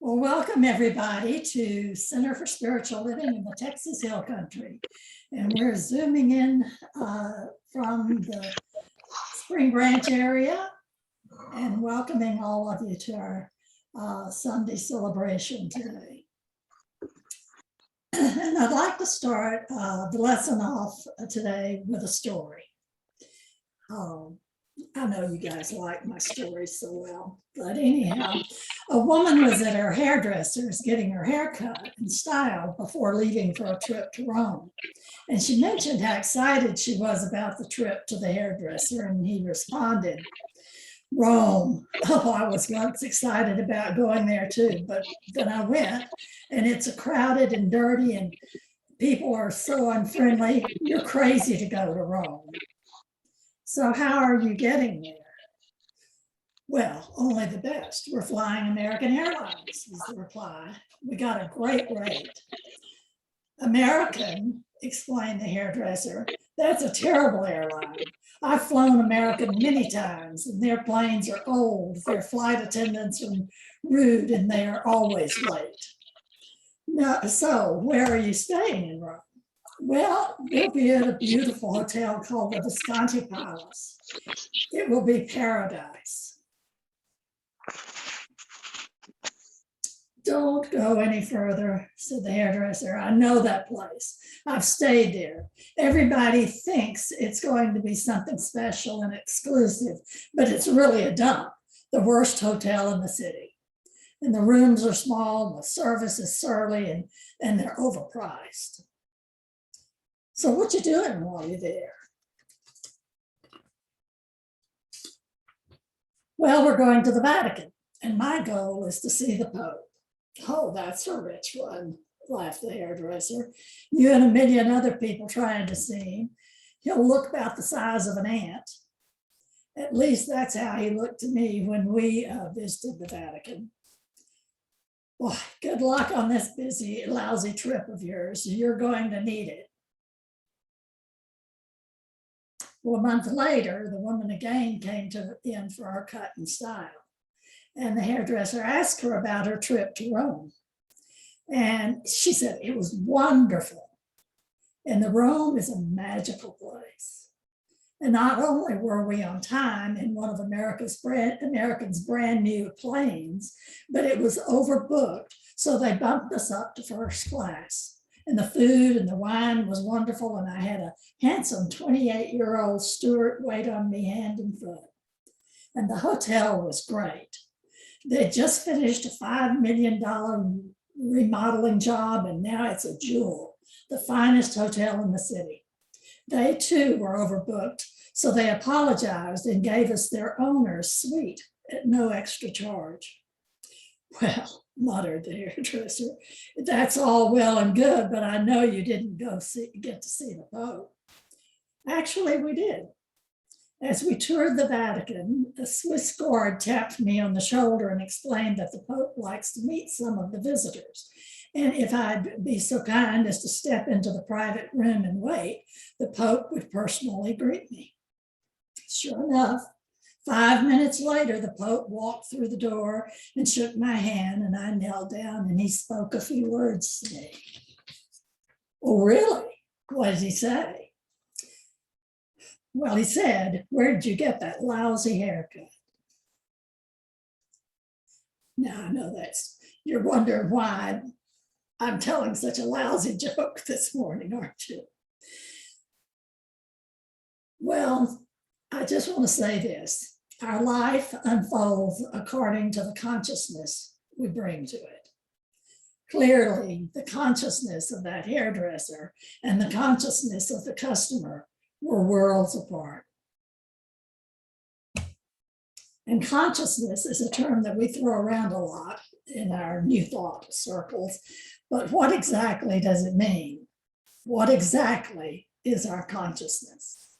Well, welcome everybody to Center for Spiritual Living in the Texas Hill Country. And we're zooming in from the Spring Branch area and welcoming all of you to our Sunday celebration today. And I'd like to start the lesson off today with a story. I know you guys like my stories so well, but anyhow, a woman was at her hairdresser's getting her hair cut and styled before leaving for a trip to Rome. And she mentioned how excited she was about the trip to the hairdresser, and he responded, "Rome. Oh, I was once excited about going there too, but then I went, and it's crowded and dirty, and people are so unfriendly. You're crazy to go to Rome." "So how are you getting there?" "Well, only the best. We're flying American Airlines," is the reply. "We got a great rate." "American," explained the hairdresser. "That's a terrible airline. I've flown American many times, and their planes are old, their flight attendants are rude, and they are always late." "No, so where are you staying in Rome?" "Well, we'll be at a beautiful hotel called the Visconti Palace. It will be paradise." "Don't go any further," said the hairdresser. "I know that place. I've stayed there. Everybody thinks it's going to be something special and exclusive, but it's really a dump, the worst hotel in the city. And the rooms are small, the service is surly, and they're overpriced." "So what you doing while you're there?" "Well, we're going to the Vatican, and my goal is to see the Pope." "Oh, that's a rich one," laughed the hairdresser. "You and a million other people trying to see him. He'll look about the size of an ant. At least that's how he looked to me when we visited the Vatican." "Boy, good luck on this busy, lousy trip of yours. You're going to need it." Well, a month later, the woman again came in for her cut and style. And the hairdresser asked her about her trip to Rome. And she said it was wonderful. And the Rome is a magical place. And not only were we on time in one of America's brand new planes, but it was overbooked. So they bumped us up to first class. And the food and the wine was wonderful. And I had a handsome 28-year-old steward wait on me hand and foot. And the hotel was great. They just finished a $5 million remodeling job, and now it's a jewel, the finest hotel in the city. They too were overbooked, so they apologized and gave us their owner's suite at no extra charge. "Well," muttered the hairdresser, "that's all well and good, but I know you didn't get to see the Pope." "Actually, we did. As we toured the Vatican, a Swiss guard tapped me on the shoulder and explained that the Pope likes to meet some of the visitors. And if I'd be so kind as to step into the private room and wait, the Pope would personally greet me." Sure enough, 5 minutes later, the Pope walked through the door and shook my hand, and I knelt down, and he spoke a few words to me. "Oh, really? What did he say?" "Well, he said, 'Where did you get that lousy haircut?'" Now I know you're wondering why I'm telling such a lousy joke this morning, aren't you? Well, I just want to say this. Our life unfolds according to the consciousness we bring to it. Clearly, the consciousness of that hairdresser and the consciousness of the customer were worlds apart. And consciousness is a term that we throw around a lot in our New Thought circles, but what exactly does it mean? What exactly is our consciousness?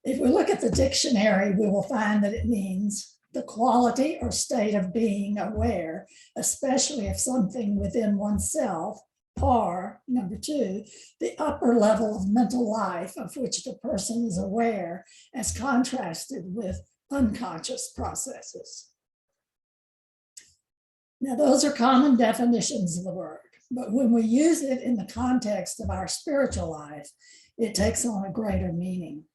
If we look at the dictionary, we will find that it means the quality or state of being aware, especially of something within oneself, or number two, the upper level of mental life of which the person is aware, as contrasted with unconscious processes. Now, those are common definitions of the word, but when we use it in the context of our spiritual life, it takes on a greater meaning.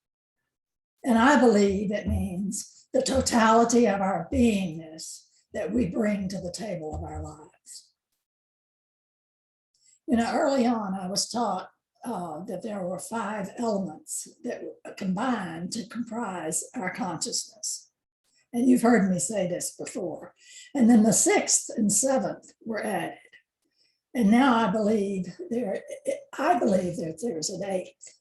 And I believe it means the totality of our beingness that we bring to the table of our lives. You know, early on, I was taught that there were 5 elements that combine to comprise our consciousness. And you've heard me say this before. And then the 6th and 7th were added. And now I believe that there's an 8th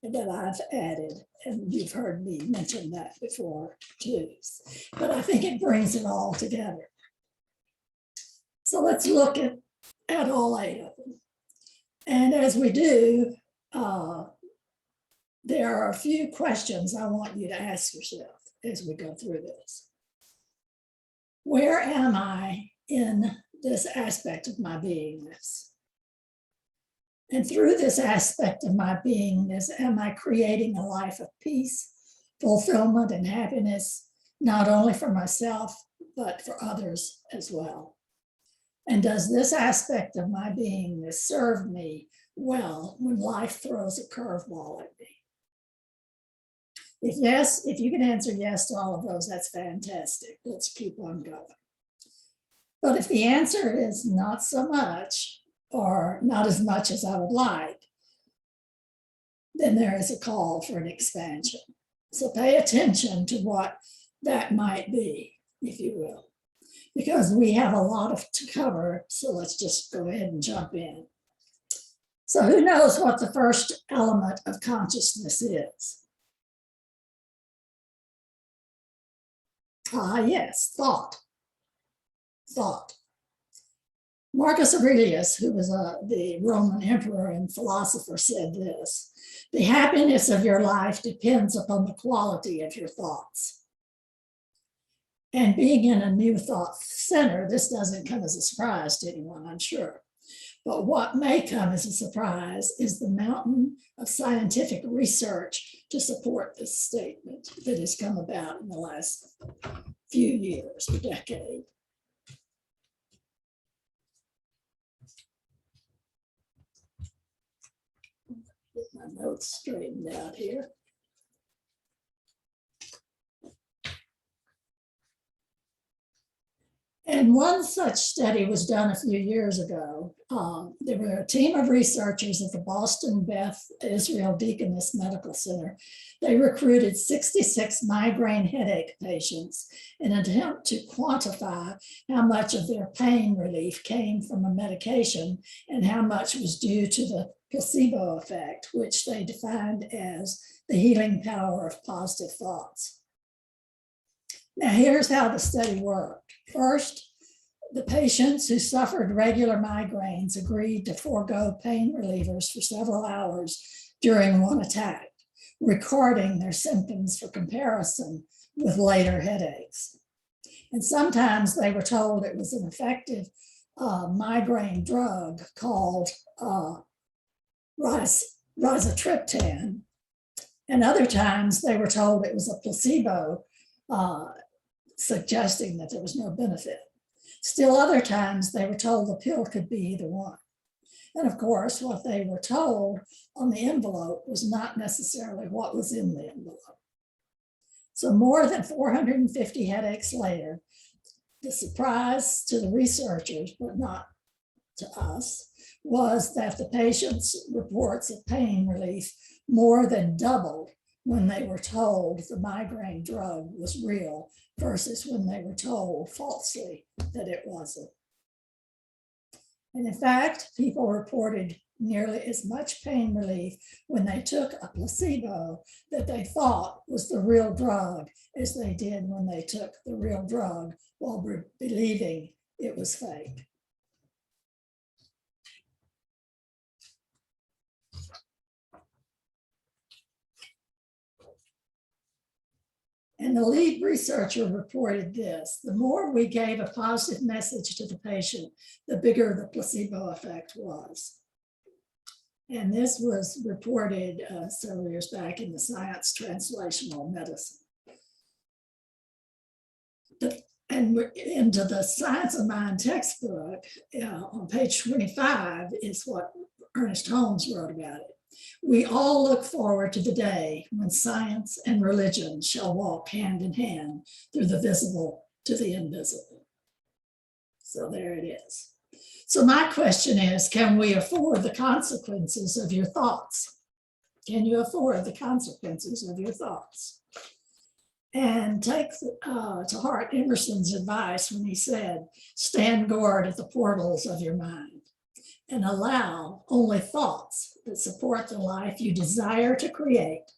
that I've added. And you've heard me mention that before too. But I think it brings it all together. So let's look at all 8 of them. And as we do, there are a few questions I want you to ask yourself as we go through this. Where am I in this aspect of my beingness? And through this aspect of my beingness, am I creating a life of peace, fulfillment, and happiness, not only for myself, but for others as well? And does this aspect of my beingness serve me well when life throws a curveball at me? If yes, if you can answer yes to all of those, that's fantastic. Let's keep on going. But if the answer is not so much, or not as much as I would like, then there is a call for an expansion. So pay attention to what that might be, if you will, because we have a lot to cover. So let's just go ahead and jump in. So who knows what the first element of consciousness is? Yes, thought. Thought. Marcus Aurelius, who was the Roman emperor and philosopher, said this: the happiness of your life depends upon the quality of your thoughts. And being in a new thought center, this doesn't come as a surprise to anyone, I'm sure. But what may come as a surprise is the mountain of scientific research to support this statement that has come about in the last few years or decade. Get my notes straightened out here. And one such study was done a few years ago. There were a team of researchers at the Boston Beth Israel Deaconess Medical Center. They recruited 66 migraine headache patients in an attempt to quantify how much of their pain relief came from a medication and how much was due to the placebo effect, which they defined as the healing power of positive thoughts. Now, here's how the study worked. First, the patients who suffered regular migraines agreed to forego pain relievers for several hours during one attack, recording their symptoms for comparison with later headaches. And sometimes they were told it was an effective migraine drug called rizatriptan. And other times they were told it was a placebo, suggesting that there was no benefit. Still other times they were told the pill could be either one. And of course, what they were told on the envelope was not necessarily what was in the envelope. So more than 450 headaches later, the surprise to the researchers, but not to us, was that the patients' reports of pain relief more than doubled when they were told the migraine drug was real versus when they were told falsely that it wasn't. And in fact, people reported nearly as much pain relief when they took a placebo that they thought was the real drug as they did when they took the real drug while believing it was fake. And the lead researcher reported this: the more we gave a positive message to the patient, the bigger the placebo effect was. And this was reported several years back in the Science Translational Medicine. and we're into the Science of Mind textbook, on page 25 is what Ernest Holmes wrote about it. We all look forward to the day when science and religion shall walk hand in hand through the visible to the invisible. So there it is. So my question is, can we afford the consequences of your thoughts? Can you afford the consequences of your thoughts? And take to heart Emerson's advice when he said, stand guard at the portals of your mind and allow only thoughts that support the life you desire to create.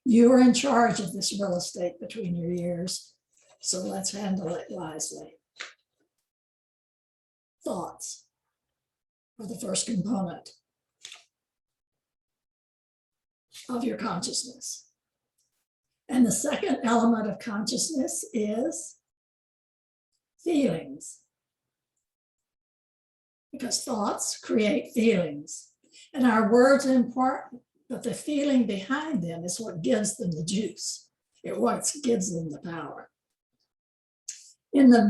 You are in charge of this real estate between your ears, so let's handle it wisely. Thoughts are the first component of your consciousness. And the second element of consciousness is feelings. Because thoughts create feelings. And our words are important, but the feeling behind them is what gives them the juice. It's what gives them the power. In the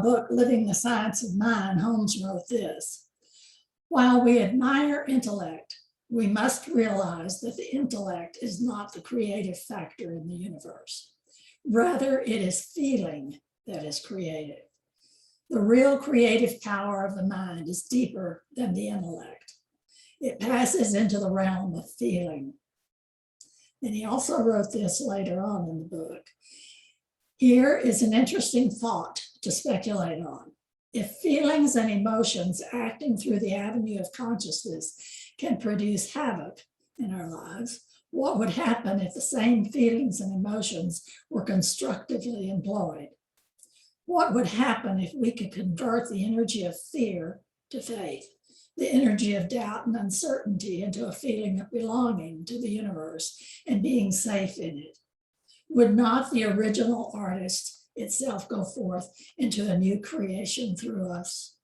book, Living the Science of Mind, Holmes wrote this: while we admire intellect, we must realize that the intellect is not the creative factor in the universe. Rather, it is feeling that is creative. The real creative power of the mind is deeper than the intellect. It passes into the realm of feeling. And he also wrote this later on in the book. Here is an interesting thought to speculate on. If feelings and emotions acting through the avenue of consciousness can produce havoc in our lives, what would happen if the same feelings and emotions were constructively employed? What would happen if we could convert the energy of fear to faith, the energy of doubt and uncertainty into a feeling of belonging to the universe and being safe in it? Would not the original artist itself go forth into a new creation through us?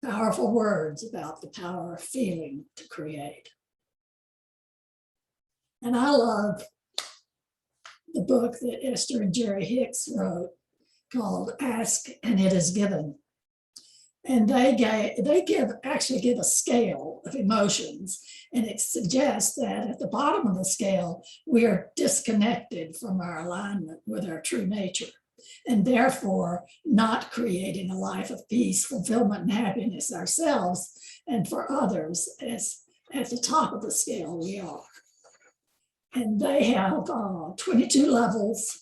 Powerful words about the power of feeling to create. And I love the book that Esther and Jerry Hicks wrote called Ask and It Is Given. And they actually give a scale of emotions, and it suggests that at the bottom of the scale, we are disconnected from our alignment with our true nature, and therefore not creating a life of peace, fulfillment, and happiness ourselves and for others, as at the top of the scale we are. And they have 22 levels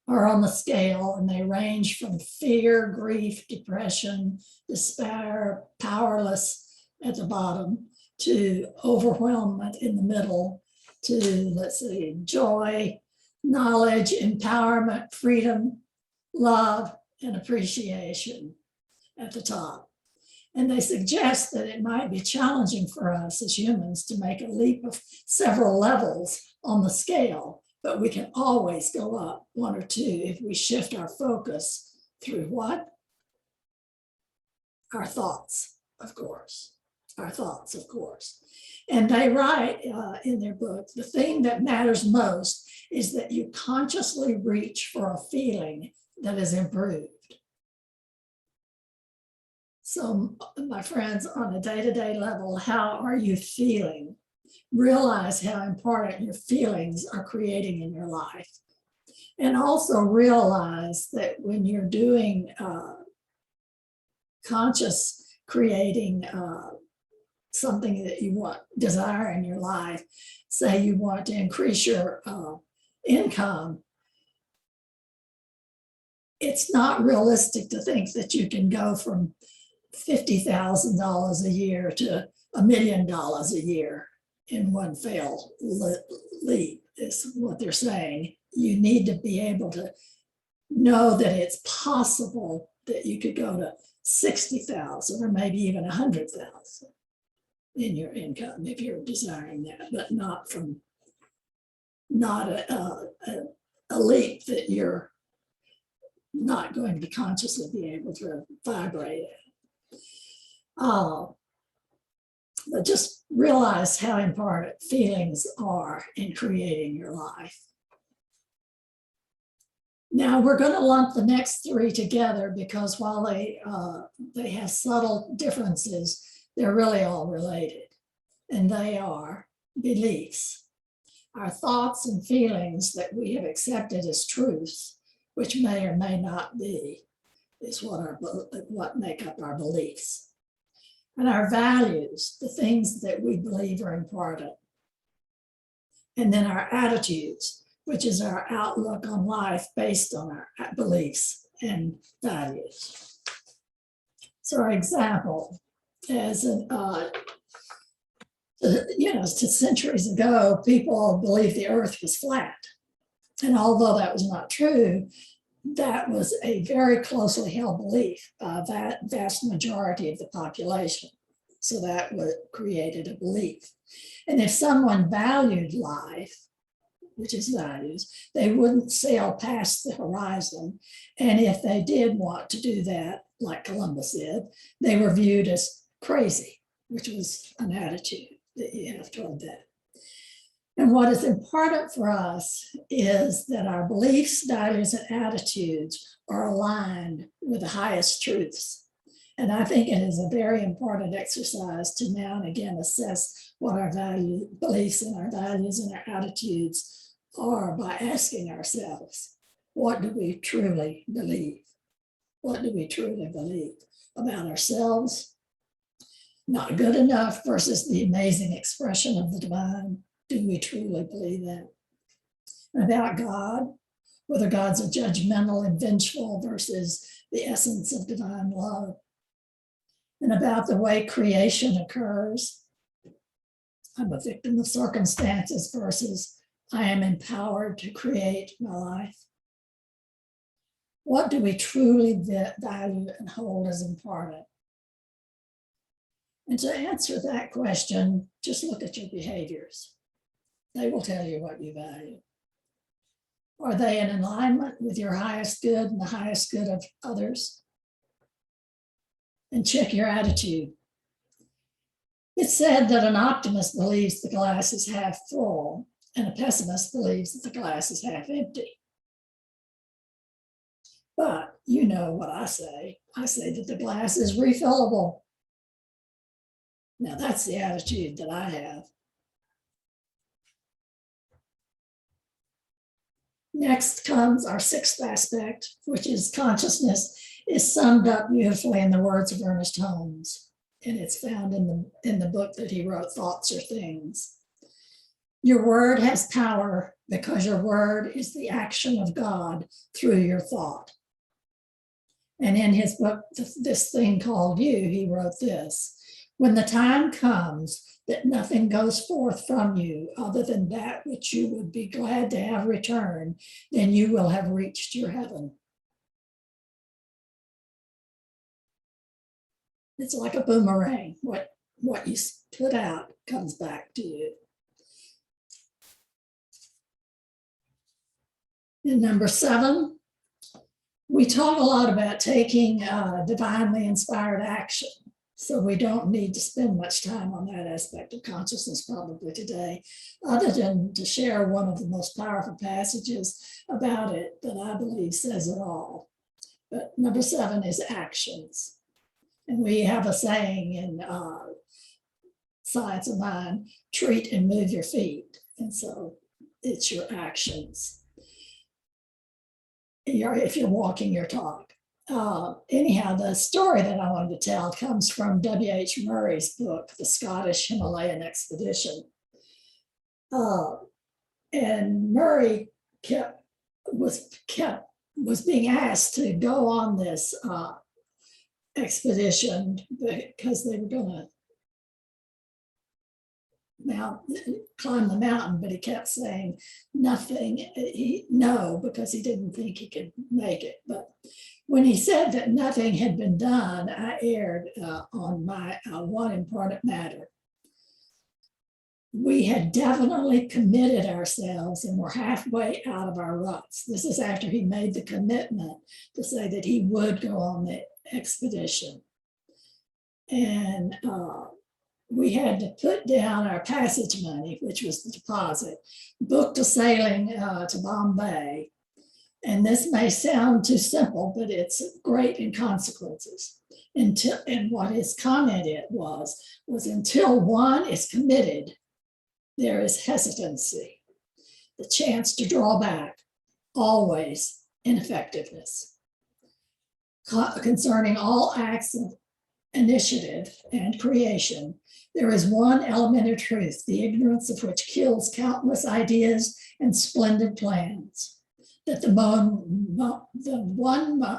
are on the scale, and they range from fear, grief, depression, despair, powerless at the bottom, to overwhelmment in the middle, to, let's see, joy, knowledge, empowerment, freedom, love, and appreciation at the top. And they suggest that it might be challenging for us as humans to make a leap of several levels on the scale, but we can always go up one or two if we shift our focus through what? Our thoughts, of course. Our thoughts, of course. And they write in their book, the thing that matters most is that you consciously reach for a feeling that is improved. So, my friends, on a day-to-day level, how are you feeling? Realize how important your feelings are creating in your life. And also realize that when you're doing conscious creating something that you want, desire in your life, say you want to increase your income, it's not realistic to think that you can go from $50,000 a year to $1 million a year in one fell leap, is what they're saying. You need to be able to know that it's possible that you could go to 60,000 or maybe even 100,000 in your income if you're desiring that, but not a leap that you're not going to consciously be able to vibrate at. But just realize how important feelings are in creating your life. Now we're going to lump the next three together because while they have subtle differences, they're really all related. And they are beliefs, our thoughts and feelings that we have accepted as truths, which may or may not be, is what make up our beliefs. And our values, the things that we believe are important. And then our attitudes, which is our outlook on life based on our beliefs and values. So our example, as an, centuries ago, people believed the earth was flat. And although that was not true, that was a very closely held belief by that vast majority of the population. So that created a belief. And if someone valued life, which is values, they wouldn't sail past the horizon. And if they did want to do that, like Columbus did, they were viewed as crazy, which was an attitude that you have toward that. And what is important for us is that our beliefs, values, and attitudes are aligned with the highest truths. And I think it is a very important exercise to now and again assess what our beliefs and our values and our attitudes are by asking ourselves, what do we truly believe? What do we truly believe about ourselves? Not good enough versus the amazing expression of the divine. Do we truly believe that? About God, whether God's a judgmental and vengeful versus the essence of divine love. And about the way creation occurs. I'm a victim of circumstances versus I am empowered to create my life. What do we truly value and hold as important? And to answer that question, just look at your behaviors. They will tell you what you value. Are they in alignment with your highest good and the highest good of others? And check your attitude. It's said that an optimist believes the glass is half full and a pessimist believes that the glass is half empty. But you know what I say. I say that the glass is refillable. Now that's the attitude that I have. Next comes our sixth aspect, which is consciousness, is summed up beautifully in the words of Ernest Holmes. And it's found in the book that he wrote, Thoughts Are Things. Your word has power because your word is the action of God through your thought. And in his book, This Thing Called You, he wrote this: when the time comes that nothing goes forth from you other than that which you would be glad to have returned, then you will have reached your heaven. It's like a boomerang. What you put out comes back to you. And number 7, we talk a lot about taking divinely inspired action. So we don't need to spend much time on that aspect of consciousness probably today, other than to share one of the most powerful passages about it that I believe says it all. But number 7 is actions. And we have a saying in Science of Mind, treat and move your feet. And so it's your actions. If you're walking your talk. Anyhow, the story that I wanted to tell comes from W.H. Murray's book, The Scottish Himalayan Expedition. And Murray was being asked to go on this expedition because they were going to climb the mountain, but he kept saying nothing, no, because he didn't think he could make it. But when he said that nothing had been done, I erred on my one important matter. We had definitely committed ourselves and were halfway out of our ruts. This is after he made the commitment to say that he would go on the expedition. And we had to put down our passage money, which was the deposit, booked a sailing to Bombay, And this may sound too simple, but it's great in consequences. And what his comment was until one is committed, there is hesitancy, the chance to draw back, always ineffectiveness. Concerning all acts of initiative and creation, there is one elemental truth, the ignorance of which kills countless ideas and splendid plans. That the one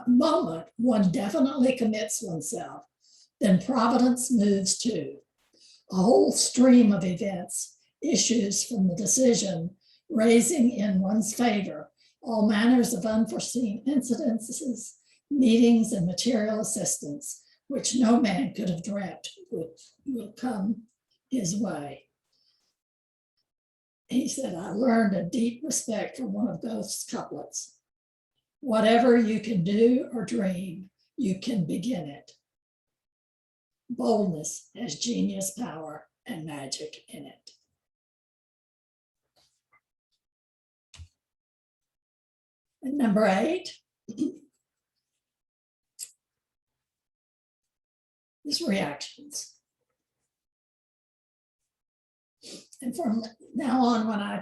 moment one definitely commits oneself, then providence moves too. A whole stream of events issues from the decision, raising in one's favor all manners of unforeseen incidences, meetings, and material assistance, which no man could have dreamt would come his way. He said, I learned a deep respect for one of Goethe's couplets. Whatever you can do or dream, you can begin it. Boldness has genius, power, and magic in it. And number 8 is reactions. And from now on, when I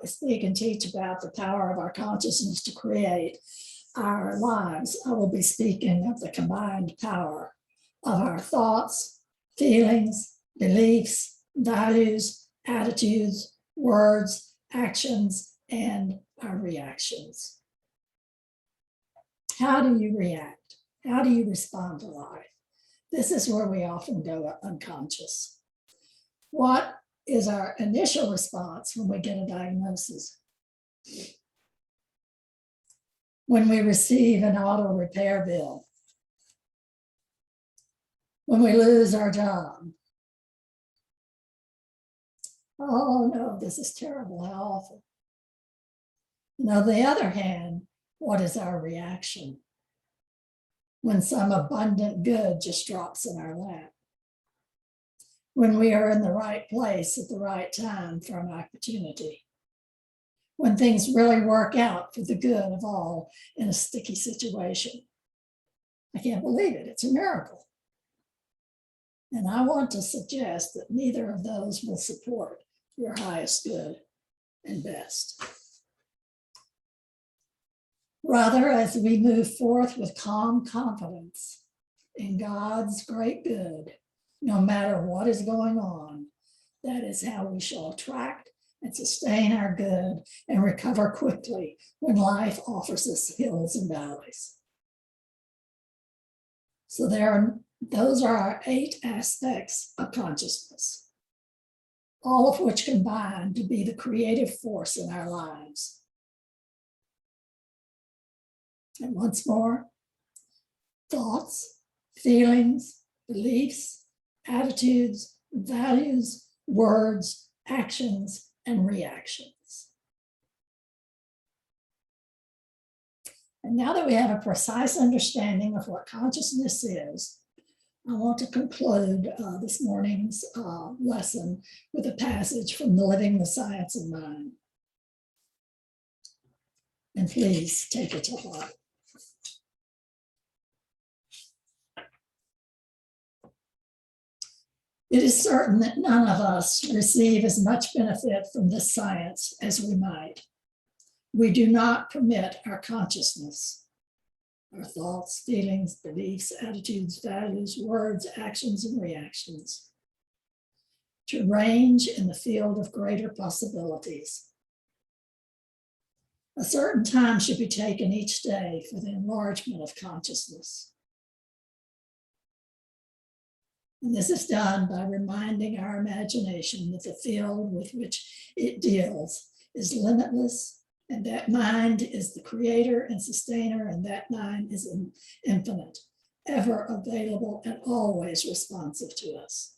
speak and teach about the power of our consciousness to create our lives, I will be speaking of the combined power of our thoughts, feelings, beliefs, values, attitudes, words, actions, and our reactions. How do you react? How do you respond to life? This is where we often go unconscious. What is our initial response when we get a diagnosis? When we receive an auto repair bill? When we lose our job? Oh no, this is terrible, how awful. And on the other hand, what is our reaction when some abundant good just drops in our lap? When we are in the right place at the right time for an opportunity? When things really work out for the good of all in a sticky situation? I can't believe it, it's a miracle. And I want to suggest that neither of those will support your highest good and best. Rather, as we move forth with calm confidence in God's great good, no matter what is going on, that is how we shall attract and sustain our good and recover quickly when life offers us hills and valleys. So those are our 8 aspects of consciousness, all of which combine to be the creative force in our lives. And once more, thoughts, feelings, beliefs, attitudes, values, words, actions, and reactions. And now that we have a precise understanding of what consciousness is, I want to conclude this morning's lesson with a passage from the Living the Science of Mind. And please take it to heart. It is certain that none of us receive as much benefit from this science as we might. We do not permit our consciousness, our thoughts, feelings, beliefs, attitudes, values, words, actions, and reactions to range in the field of greater possibilities. A certain time should be taken each day for the enlargement of consciousness. And this is done by reminding our imagination that the field with which it deals is limitless, and that mind is the creator and sustainer, and that mind is infinite, ever available and always responsive to us.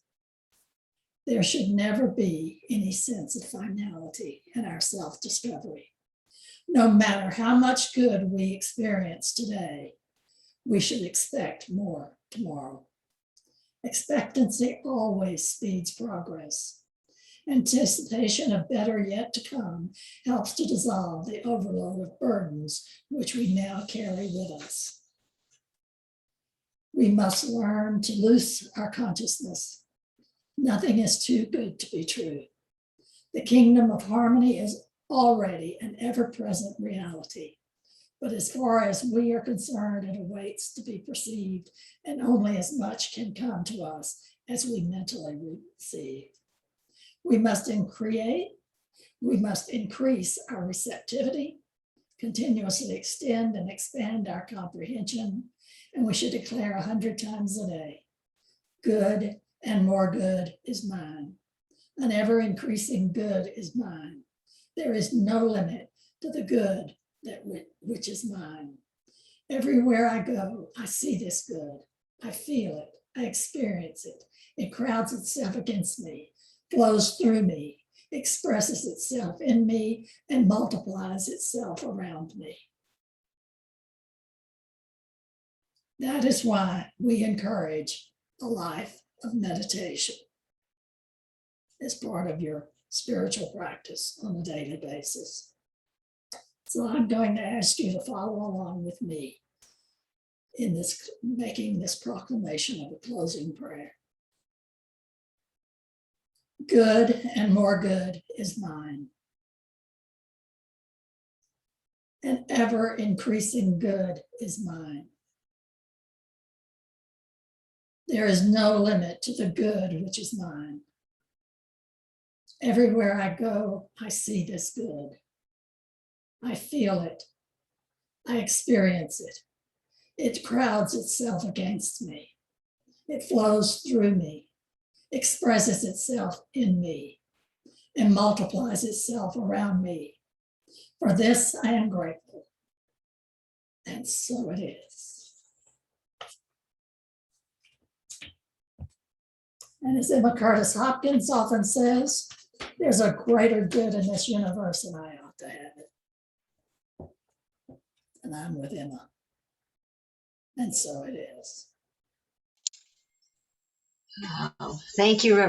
There should never be any sense of finality in our self-discovery. No matter how much good we experience today, we should expect more tomorrow. Expectancy always speeds progress. Anticipation of better yet to come helps to dissolve the overload of burdens which we now carry with us. We must learn to loose our consciousness. Nothing is too good to be true. The kingdom of harmony is already an ever-present reality. But as far as we are concerned, it awaits to be perceived, and only as much can come to us as we mentally receive. We must increase our receptivity, continuously extend and expand our comprehension, and we should declare 100 times a day, good and more good is mine. An ever-increasing good is mine. There is no limit to the good which is mine. Everywhere I go, I see this good. I feel it. I experience it. It crowds itself against me, flows through me, expresses itself in me, and multiplies itself around me. That is why we encourage a life of meditation as part of your spiritual practice on a daily basis. So I'm going to ask you to follow along with me in this, making this proclamation of a closing prayer. Good and more good is mine. An ever increasing good is mine. There is no limit to the good which is mine. Everywhere I go, I see this good. I feel it. I experience it. It crowds itself against me. It flows through me, expresses itself in me, and multiplies itself around me. For this, I am grateful. And so it is. And as Emma Curtis Hopkins often says, there's a greater good in this universe and I ought to have it. And I'm with Emma. And so it is. Wow. Thank you, Reverend.